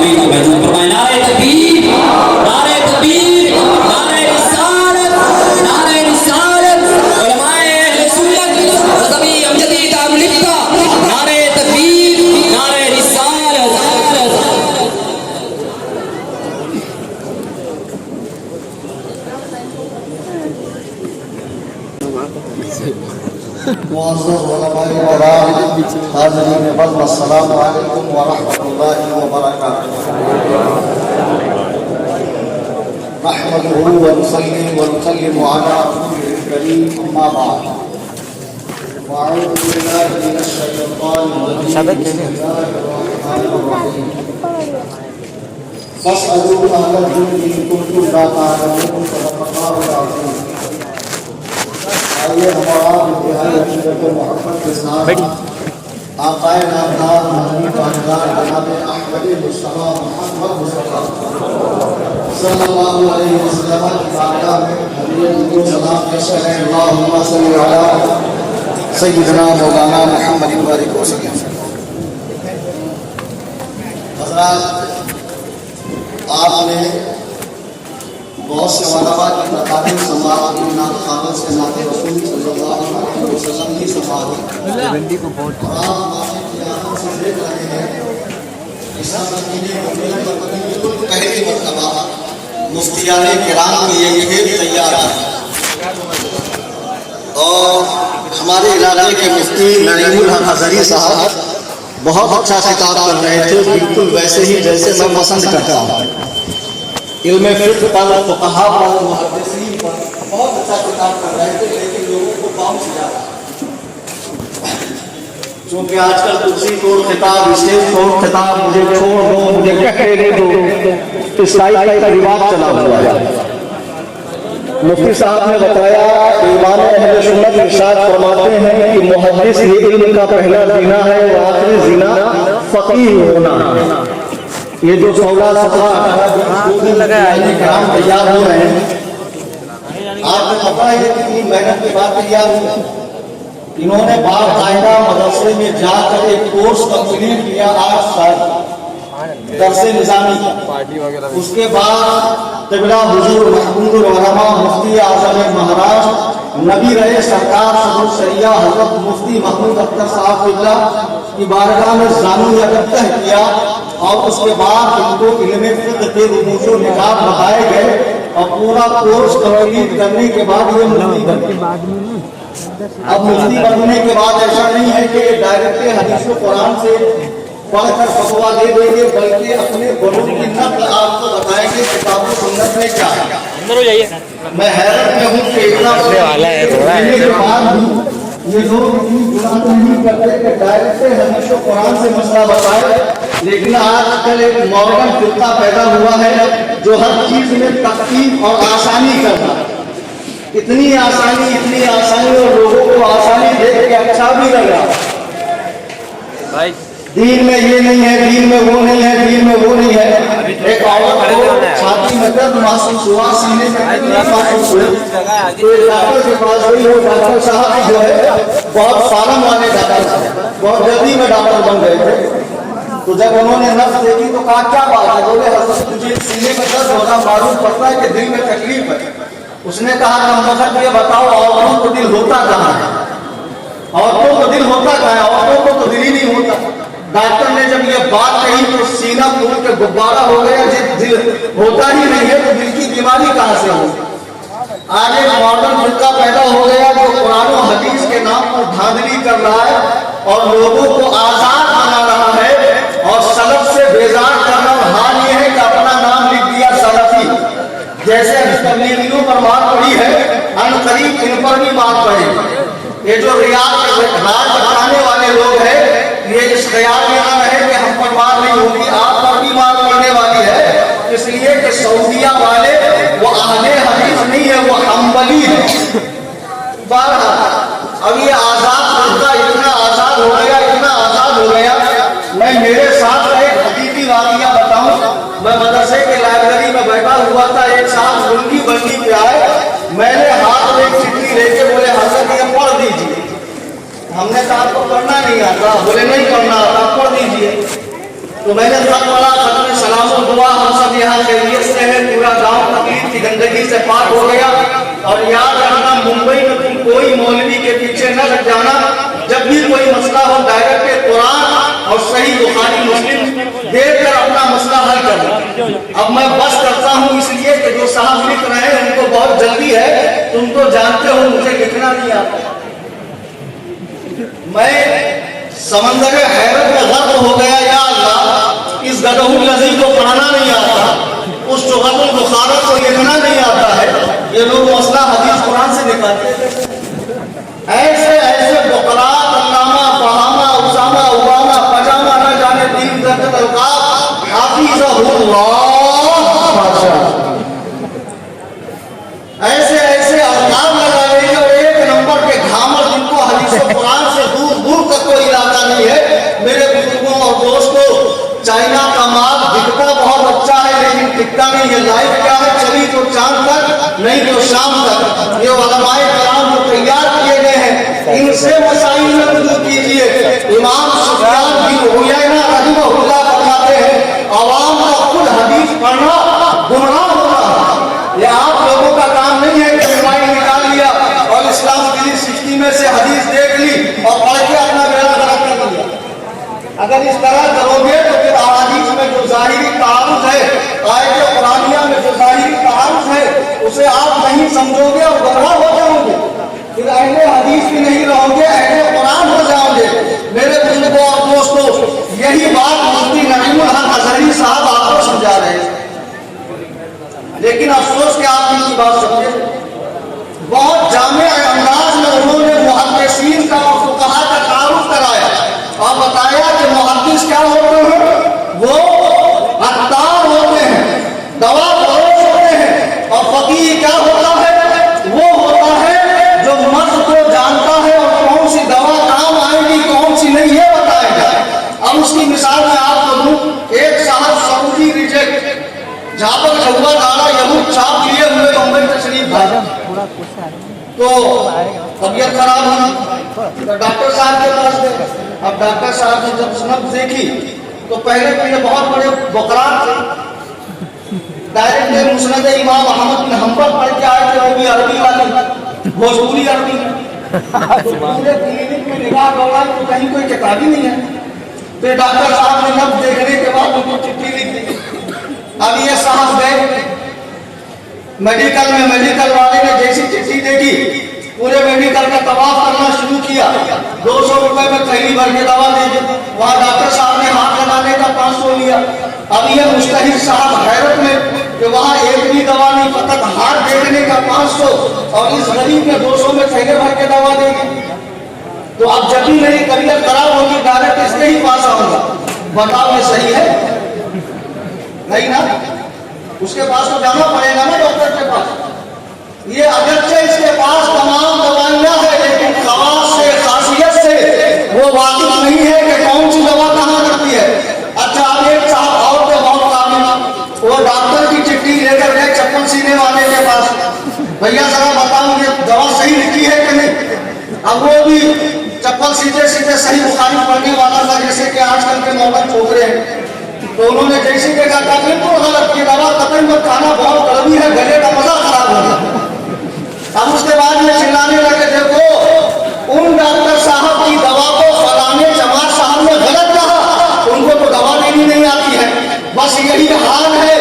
तकबीर को महसूस फरमाएं। नारे तकबीर, नारे तकबीर, नारे रिसालत, नारे रिसालत। उलमाए अहले सुन्नत रज़वी अमजदी दारुल इफ्ता, नारे तकबीर, नारे रिसालत। मुअज़्ज़ज़ उलमाए किराम, हाज़िरीन बज़्म, अस्सलामु अलैकुम व रहमतुल्लाहि व बरकातुहू। नहमदुहू व नुसल्ली व नुसल्लिमु अला रसूलिहिल करीम, अम्मा बाद। वअऊज़ु बिल्लाहि मिनश शैतानिर रजीम, बिस्मिल्लाहिर रहमानिर रहीम। फस्अलू अहल ज़िक्रि इन कुंतुम ला तअलमून, सदक़ल्लाहुल अज़ीम। आइए हमारा इंतहाई अक़ीदत मोहब्बत के साथ आक़ाए नामदार महबूब ताजदार जनाब अहमद मुस्तफ़ा मुहम्मद मुस्तफ़ा सल्लल्लाहु अलैहि वसल्लम की बारगाह में हदीयत को सलाम पेश करें। अल्लाहुम्मा सल्लि अला सय्यिदना मौलाना मुहम्मद व आलिहि वसल्लम। हज़रात, आपने बहुत से वालबा की तकारीर समाअत की नात कागज से नात रसूल सल्लल्लाहु अलैहि वसल्लम की समाअत और आप माने की आंखों से देख रहे हैं इस्लाम मदीने बिल्कुल पहली मर्तबा मुफ्तियाने किराम की ये खेल तैयार है और हमारे इलाके के मुफ्ती नईमुल हक हज़री साहब बहुत अच्छा खिताब कर रहे थे, बिल्कुल वैसे ही जैसे मैं पसंद करता हूँ। इल्म फिक़्ह पर, फ़ुक़हा पर, मुहद्दिसीन पर बहुत अच्छा किताब कर रहे थे, लेकिन लोगों को बाउंस ज़्यादा। क्योंकि आजकल कुर्सी तोड़ खिताब, स्टेज तोड़ खिताब, मुझे छोड़ दो, मुझे कहने दो, इस टाइप का रिवाज चला हुआ है। मुफ्ती साहब ने बताया, ईमान अहले सुन्नत इरशाद फरमाते हैं कि मुहद्दिस ये इल्म का पहला ज़ीना है और आखिरी ज़ीना फ़क़ीह होना। ये जो 16-17 काम तैयार हो रहे हैं, आपको पता है कितनी मेहनत के बाद तैयार हुए। इन्होंने बाकायदा मदरसे में जाकर एक कोर्स कंप्लीट किया 8 साल दरसे निज़ामी का। उसके बाद क़िबला हुज़ूर महबूबुल उलमा मुफ्ती आज़म महाराष्ट्र नबी रहे सरकार सदर शरिया हज़रत मुफ्ती महमूद अख्तर साहब की बारगाह में ज़ानू यकत्तह किया और उसके बाद इनको इल्म फिक़्ह के रूज़ व निकाब बताए गए और पूरा कोर्स कंप्लीट करने के बाद ये मुफ्ती बने। अब मुफ्ती बनने के बाद ऐसा नहीं है कि डायरेक्ट हदीस व कुरान से पढ़कर फतवा दे देंगे, बल्कि अपने बड़ों की नक़ल आपको बताएंगे किताब व सुन्नत में क्या है। मैं हैरत में हूँ कि इतना ये लोग नहीं करते कि डायरेक्ट हदीस व कुरान से मसला बताए, लेकिन आजकल एक मॉडर्न फिरका पैदा हुआ है जो हर चीज में तख्फीफ और आसानी करना। इतनी आसानी और लोगों को आसानी देख के अच्छा भी लग रहा। दीन में ये नहीं है, दीन में वो नहीं है, दीन में वो नहीं है। एक औरत को छाती में दर्द महसूस हुआ, सीने में तकलीफ महसूस हुई, तो डॉक्टर के पास गई। वो डॉक्टर साहब जो है बहुत फार्म वाले डॉक्टर थे, बहुत जल्दी में डॉक्टर बन गए थे। तो जब उन्होंने नब्ज देखी तो कहा क्या बात है? बोले हज़रत तुझे सीने में दर्द होना मालूम पड़ता है कि दिल में तकलीफ है। उसने कहा कमबख्त ये बताओ औरतों को दिल होता कहाँ है? औरतों को दिल होता कहाँ है? औरतों को तो दिल ही नहीं होता। डॉक्टर ने जब ये बात कही तो सीना फूल के गुब्बारा हो गया। जब दिल होता ही नहीं है तो दिल की बीमारी कहाँ से होगी? आगे मॉडर्न फिरका पैदा हो गया जो कुरान और हदीस के नाम पर धांधली कर रहा है और लोगों को आजाद बना रहा है और सलफ से बेजार करना। और हाल ये है कि अपना नाम लिख दिया सलफी। जैसे तबलीगियों पर बात पड़ी है, अनकरीब इन पर भी बात पड़ेगी। ये जो रियाज बताने वाले लोग हैं, ये इस ख्याल में ना रहे कि हम पर मार नहीं होगी, आप पर भी मार पड़ने वाली है। इसलिए कि सऊदिया वाले वो अहले हदीस नहीं है, वो हम्बली है। अब ये आजाद फिरका इतना आजाद हो गया, इतना आजाद हो गया। मैं मेरे साथ एक हकीकी वाक़िया बताऊं। मैं मदरसे के लाइब्रेरी में बैठा हुआ था, एक साहब लुंगी बंदी पे आए। मैंने हाथ में चिट्ठी लेके बोले हज़रत ये पढ़ दीजिए। हमने कहा आपको पढ़ना नहीं आता? बोले नहीं पढ़ना आता, पढ़ दीजिए। तो मैंने सब पढ़ा, खत में सलाम यहाँ खैरियत से है, पूरा गांव तकलीफ की गंदगी से पाक हो गया। और याद रखना, मुंबई में तुम कोई मौलवी के पीछे न लग जाना। जब भी कोई मसला हो, डायरेक्ट कुरान और सही बुखारी मुस्लिम देखकर अपना मसला हल करना। अब मैं बस करता हूँ इसलिए कि जो साहब लिख रहे हैं उनको बहुत जल्दी है। तुम तो जानते हो मुझे लिखना नहीं आता। मैं समंदर हैरत में गर्क हो गया। या अल्लाह, इस गदहुल लज़ी को पढ़ना नहीं आता, उस शुगतुल बुखारा को लिखना नहीं आता है। ये लोग मसला हदीस कुरान से निकालते हैं। ऐसे ऐसे बुकरात, अल्लामा, फहामा, उसामा, उबामा, पजामा, न जाने दीन दर्द अलकाब, हाफिज़हुल्लाह, ऐसे ऐसे अलकाब लगा लेंगे। और एक नंबर के घामर, जिनको हदीस कुरान से दूर दूर तक कोई इलाका नहीं है। मेरे बुजुर्गों और दोस्तों, चाइना का माल दिखता बहुत अच्छा है लेकिन टिकता नहीं है। लाइफ क्या है, चली तो चांद तक, नहीं तो शाम तक। ये उलमाए कराम जो तैयार किए गए हैं, इनसे मसाइल में रुजू कीजिए। इमाम सुफयान बिन उयैना रहमहुल्लाह फरमाते हैं, अवाम का खुद हदीस पढ़ना गुमराह होना है। ये आप लोगों का काम नहीं है कि मोबाइल निकाल लिया और इस्लाम की 60 में से हदीस देख ली और पढ़ के अपना बेड़ा गलत कर दिया। अगर इस तरह करोगे तो फिर अहादीस में जो ज़ाहिरी तारुफ है, आयत कुरानिया में जो ज़ाहिरी तारुफ है, उसे आप नहीं समझोगे और गुमराह हो जाओगे। फिर अहले हदीस भी नहीं रहोगे, अहले कुरान हो जाओगे। मेरे बुजुर्गों और दोस्तों, यही बात मुफ्ती नईमुल हक अज़हरी साहब आपको समझा रहे हैं। लेकिन अफसोस कि आप इनकी बात समझे। बहुत जामे अंदाज में उन्होंने मुहद्दिसीन का और फुक़हा का तारुफ कराया और बताया कि मुहद्दिस क्या होते हैं, वो अत्तार होते हैं, दवा फरोश होते हैं। और फकीह क्या होता है, वो होता है जो मर्ज को जानता है और कौन सी दवा काम आएगी कौन सी नहीं, ये बताएगा। अब उसकी मिसाल मैं आपको दूं। एक साहब सऊदी रिजेक्ट झापर चौबा दाना यहूद छाप लिए हुए बम्बई तशरीफ लाए, तो तबीयत खराब हुई तो डॉक्टर साहब के पास गए। अब डॉक्टर साहब ने जब सनद देखी तो पहले पहले बहुत बड़े बुकरात थे। डायरेक्ट मुस्नद इमाम अहमद बिन हंबल पढ़ के आए थे, वो भी अरबी वाली, भोजपुरी अरबी। तो पूरे क्लिनिक में निगाह दौड़ाई तो कहीं कोई किताबी नहीं है। तो डॉक्टर साहब ने नब्ज देखने के बाद उनको चिट्ठी लिख दी। अब ये साहब गए मेडिकल में, मेडिकल वाले ने जैसी चिट्ठी देखी पूरे मेडिकल का तवाफ करना शुरू किया। 200 रुपए में थैली भर के दवा दे दी। वहाँ डॉक्टर साहब ने हाथ लगाने का 500 लिया। अब ये मुस्तहिद साहब हैरत में कि वहाँ एक भी दवा नहीं, फकत हाथ देखने का 500 और इस गरीब में 200 में थैले भर के दवा देगी। तो अब जब भी मेरी तबीयत खराब होगी डायरेक्ट इसके ही पास आऊंगा। बताओ ये सही है? नहीं ना, उसके पास तो जाना पड़ेगा ना डॉक्टर के पास। ये अगरचे इसके पास तमाम दवाइयां है लेकिन खवास से, खासियत से वो वाकिफ नहीं है कि कौन सी दवा कहाँ करती है। अच्छा, अब एक साहब और तो बहुत काबिल, वो डॉक्टर की चिट्ठी लेकर गए चप्पल सीने वाले के पास, भैया जरा बताओ ये दवा सही लिखी है कि नहीं। अब वो भी चप्पल सीधे सीधे सही बुखारी पढ़ने वाला था, जैसे कि आजकल के मॉडल छोकरे हैं। तो उन्होंने जैसे देखा था बिल्कुल गलत की दवा कतई मत खाना, बहुत कड़वी है, गले का मजा खराब हो गया। अब उसके बाद में चिल्लाने लगे, देखो उन डॉक्टर साहब की दवा को फलाने जमात साहब ने गलत कहा, उनको तो दवा देनी नहीं आती है। बस यही हाल है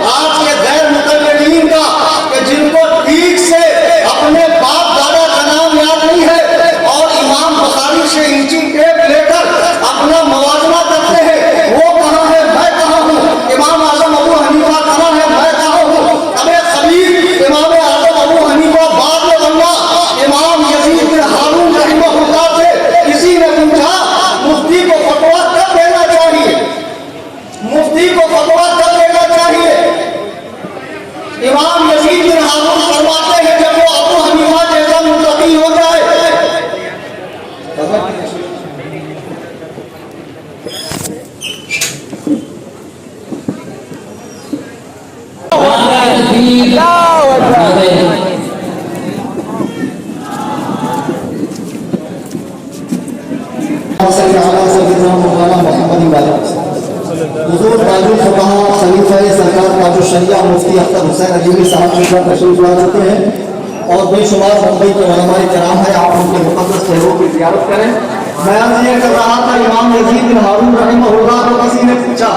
आज के गैर मुतल्लिमीन का कि जिनको ठीक से अपने बाप दादा का नाम याद नहीं है और इमाम बुखारी से इंची टेप लेकर अपना मुवाजना करते हैं। वो कहाँ है, मैं कहाँ हूँ। इमाम आजम अबू हनीफा कहाँ है, मैं कहाँ हूँ। अबे खलील, इमाम आजम अबू हनीफा बाद में बनना इमाम यजीद बिन हारून रहमहुल्लाह से किसी ने पूछा मुफ्ती को फतवा कब देना चाहिए, मुफ्ती को फतवा कब देना चाहिए। इमाम यजीद बिन हारून फरमाते हैं जब वो अबू हनीफा जैसा मुत्तकी हो जाए। हुजूर बाजू फक़हा खलीफा सरकार का जो शरिया मुफ्ती अख्तर हुसैन अलीमी साहब तशरीफ ला चुके हैं और बेशुमार मुंबई के उलमाए कराम है, आप उनके मुक़द्दस चेहरों की ज़ियारत करें। बयान ये कर रहा था इमाम यजीद बिन हारून रहमहुल्लाह को किसी ने पूछा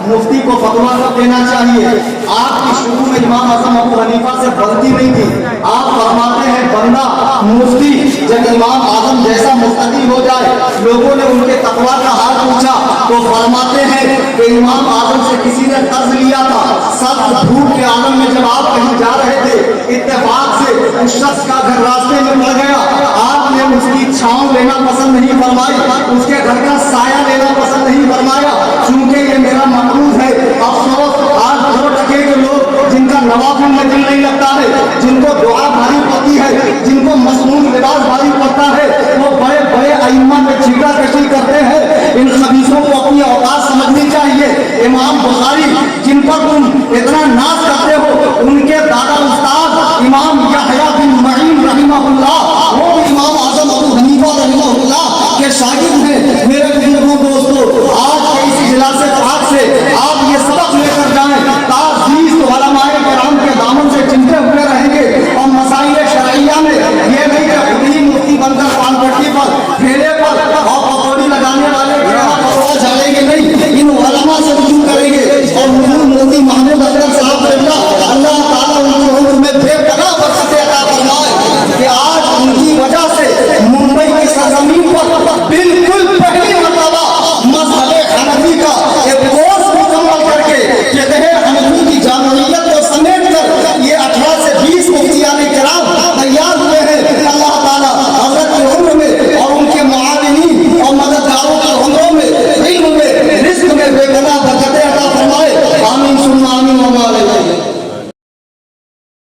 मुफ्ती को फतवा कब देना चाहिए। आपकी शुरू में इमाम आज़म अबू हनीफा से बनती नहीं थी। आप फरमाते हैं बंदा मुफ्ती जब इमाम आज़म जैसा मुफ्ती हो जाए। लोगों ने उनके तकवा का हाल पूछा तो फरमाते हैं कि इमाम आज़म से किसी ने कर्ज लिया था। सब धूप के आलम में जब आप कहीं जा रहे थे, इत्तेफाक से उस शख्स का घर रास्ते में पड़ गया। आपने उसकी छांव लेना पसंद नहीं फरमाई, उसके घर का साया लेना पसंद नहीं फरमाया, चूंकि ये मेरा मकरूज है। अफसोस आज 2 टके के लोग जिनका नवाफिल में दिल नहीं लगता है, जिनको दुआ भारी पड़ती है, जिनको मसनून लिबास भारी पड़ता है, वो बड़े बड़े अइम्मा में छीटा कशी करते हैं। इन खबीसों को अपनी औकात समझनी चाहिए। इमाम बुखारी जिन पर तुम इतना नाज करते हो, उनके दादा उस्ताद इमाम यहया बिन मईन रहिमहुल्लाह वो इमाम आज़म अबू हनीफा रहिमहुल्लाह के शागिर्द हैं। मेरे बुजुर्गों दोस्तों, आज के इस इजलासे पाक से आप ये सबक लेकर जाएं, ताज़ीज़ उलमाए किराम के दामन से चिमटे हुए रहेंगे और मसाइल शरइया में ये नहीं कि खुद ही मुफ्ती बनकर